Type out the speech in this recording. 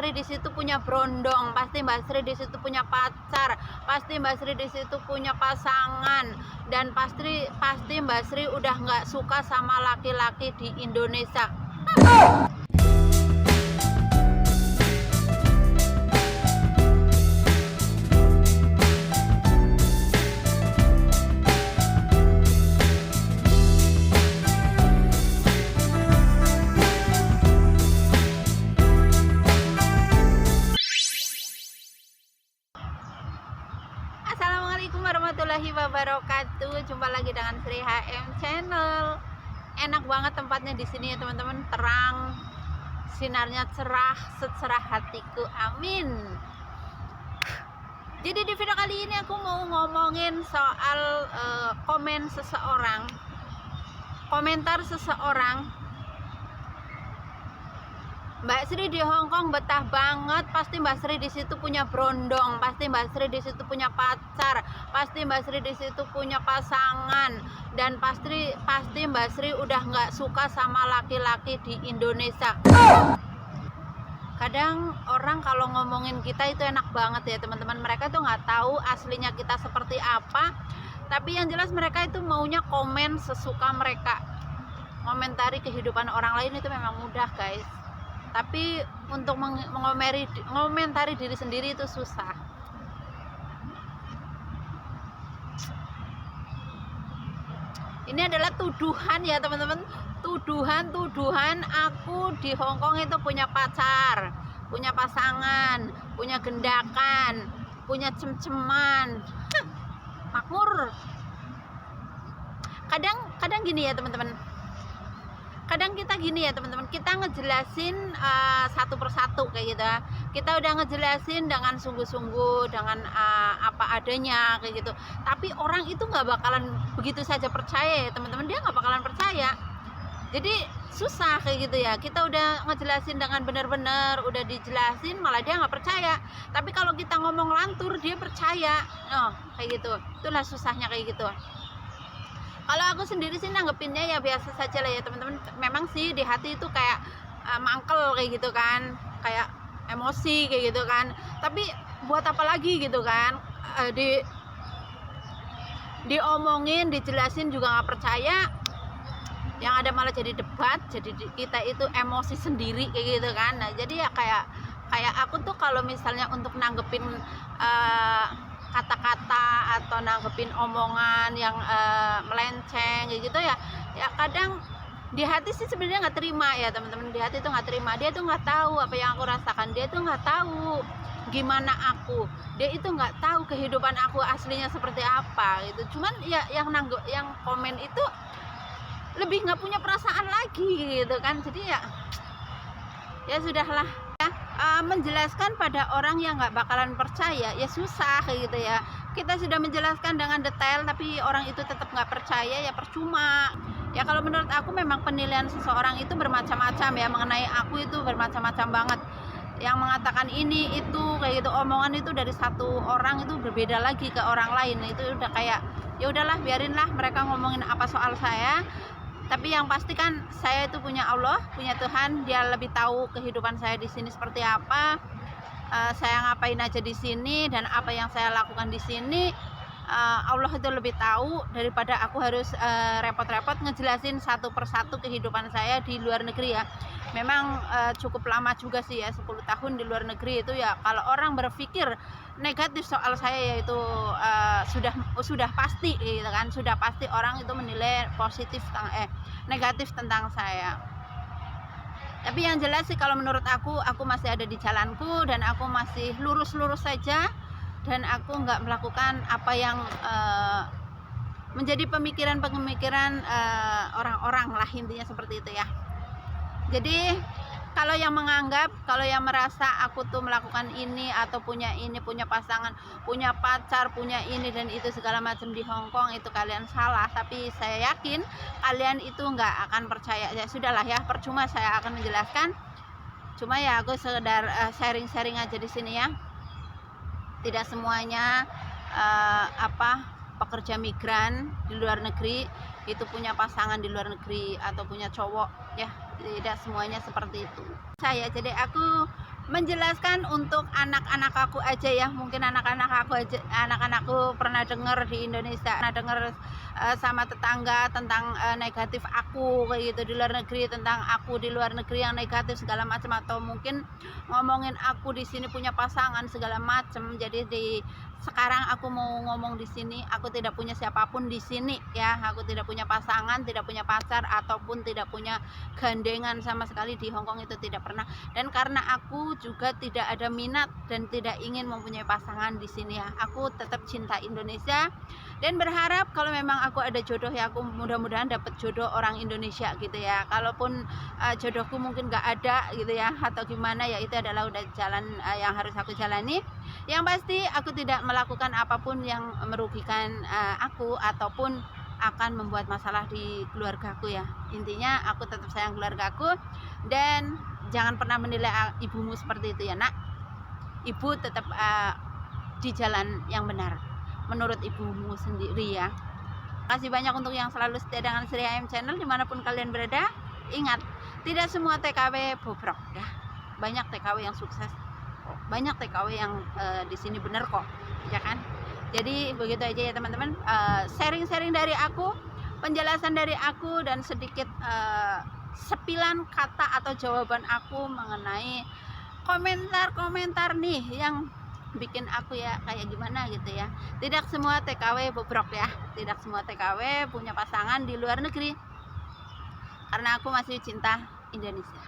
Sri di situ punya brondong, pasti Mbak Sri di situ punya pacar, pasti Mbak Sri di situ punya pasangan, dan pasti Mbak Sri udah nggak suka sama laki-laki di Indonesia. Assalamualaikum warahmatullahi wabarakatuh. Jumpa lagi dengan Sri HM Channel. Enak banget tempatnya di sini ya teman-teman, terang, sinarnya cerah, secerah hatiku. Amin. Jadi di video kali ini aku mau ngomongin soal komentar seseorang. Mbak Sri di Hongkong betah banget, pasti Mbak Sri di situ punya brondong, pasti Mbak Sri di situ punya pacar, pasti Mbak Sri di situ punya pasangan, dan pasti Mbak Sri udah nggak suka sama laki-laki di Indonesia. Kadang orang kalau ngomongin kita itu enak banget ya teman-teman, mereka tuh nggak tahu aslinya kita seperti apa, tapi yang jelas mereka itu maunya komen sesuka mereka. Komentari kehidupan orang lain itu memang mudah guys, tapi untuk mengomentari diri sendiri itu susah. Ini adalah tuduhan ya teman-teman, tuduhan aku di Hongkong itu punya pacar, punya pasangan, punya gendakan, punya cem-ceman. Makmur. Kadang gini ya teman-teman, kita ngejelasin satu persatu kayak gitu. Kita udah ngejelasin dengan sungguh-sungguh, dengan apa adanya kayak gitu, tapi orang itu nggak bakalan begitu saja percaya ya teman-teman, dia nggak bakalan percaya. Jadi susah kayak gitu ya, kita udah ngejelasin dengan benar-benar, udah dijelasin malah dia nggak percaya. Tapi kalau kita ngomong lantur dia percaya. Kayak gitu, itulah susahnya kayak gitu. Kalau aku sendiri sih nanggepinnya ya biasa saja lah ya teman-teman. Memang sih di hati itu kayak mangkel kayak gitu kan, kayak emosi kayak gitu kan. Tapi buat apa lagi gitu kan, diomongin, dijelasin juga nggak percaya. Yang ada malah jadi debat, jadi kita itu emosi sendiri kayak gitu kan. Nah jadi ya kayak aku tuh kalau misalnya untuk nanggepin kata-kata atau nanggepin omongan yang melenceng gitu ya kadang di hati sih sebenarnya nggak terima ya teman-teman. Di hati tuh nggak terima, dia tuh nggak tahu apa yang aku rasakan, dia tuh nggak tahu gimana aku, dia itu nggak tahu kehidupan aku aslinya seperti apa gitu. Cuman ya yang komen itu lebih nggak punya perasaan lagi gitu kan. Jadi ya sudahlah ya. Menjelaskan pada orang yang nggak bakalan percaya ya susah kayak gitu ya. Kita sudah menjelaskan dengan detail tapi orang itu tetap nggak percaya, ya percuma ya. Kalau menurut aku memang penilaian seseorang itu bermacam-macam ya, mengenai aku itu bermacam-macam banget. Yang mengatakan ini itu kayak gitu, omongan itu dari satu orang itu berbeda lagi ke orang lain. Itu udah kayak ya udahlah, biarinlah mereka ngomongin apa soal saya. Tapi yang pasti kan saya itu punya Allah, punya Tuhan, dia lebih tahu kehidupan saya di sini seperti apa, saya ngapain aja di sini, dan apa yang saya lakukan di sini. Allah itu lebih tahu daripada aku harus repot-repot ngejelasin satu persatu kehidupan saya di luar negeri ya. Memang cukup lama juga sih ya, 10 tahun di luar negeri itu ya. Kalau orang berpikir negatif soal saya yaitu sudah pasti gitu kan, sudah pasti orang itu menilai negatif tentang saya. Tapi yang jelas sih kalau menurut aku masih ada di jalanku, dan aku masih lurus-lurus saja, dan aku nggak melakukan apa yang menjadi pemikiran orang-orang lah, intinya seperti itu ya. Jadi kalau yang menganggap, kalau yang merasa aku tuh melakukan ini atau punya pasangan, punya pacar, punya ini dan itu segala macam di Hongkong, itu kalian salah. Tapi saya yakin kalian itu nggak akan percaya. Ya sudahlah ya, percuma saya akan menjelaskan. Cuma ya aku sekedar sharing-sharing aja di sini ya. Tidak semuanya pekerja migran di luar negeri itu punya pasangan di luar negeri atau punya cowok ya, tidak semuanya seperti itu. Jadi aku menjelaskan untuk anak-anak aku aja ya, mungkin anak-anakku pernah dengar di Indonesia, pernah dengar sama tetangga tentang negatif aku kayak gitu di luar negeri, tentang aku di luar negeri yang negatif segala macam, atau mungkin ngomongin aku di sini punya pasangan segala macam. Jadi sekarang aku mau ngomong di sini, aku tidak punya siapapun di sini ya, aku tidak punya pasangan, tidak punya pacar, ataupun tidak punya gandengan sama sekali di Hongkong, itu tidak pernah. Dan karena aku juga tidak ada minat dan tidak ingin mempunyai pasangan di sini ya, aku tetap cinta Indonesia dan berharap kalau memang aku ada jodoh ya, aku mudah-mudahan dapat jodoh orang Indonesia gitu ya. Kalaupun jodohku mungkin gak ada gitu ya, atau gimana ya, itu adalah udah jalan yang harus aku jalani. Yang pasti aku tidak melakukan apapun yang merugikan aku ataupun akan membuat masalah di keluargaku ya. Intinya aku tetap sayang keluargaku, dan jangan pernah menilai ibumu seperti itu ya nak. Ibu tetap di jalan yang benar menurut ibumu sendiri ya. Kasih banyak untuk yang selalu setia dengan Sri AM Channel dimanapun kalian berada. Ingat, tidak semua TKW bobrok ya, banyak TKW yang sukses, banyak TKW yang di sini bener kok ya kan. Jadi begitu aja ya teman-teman, sharing-sharing dari aku, penjelasan dari aku, dan sedikit sepilan kata atau jawaban aku mengenai komentar-komentar nih yang bikin aku ya kayak gimana gitu ya. Tidak semua TKW bobrok ya, tidak semua TKW punya pasangan di luar negeri, karena aku masih cinta Indonesia.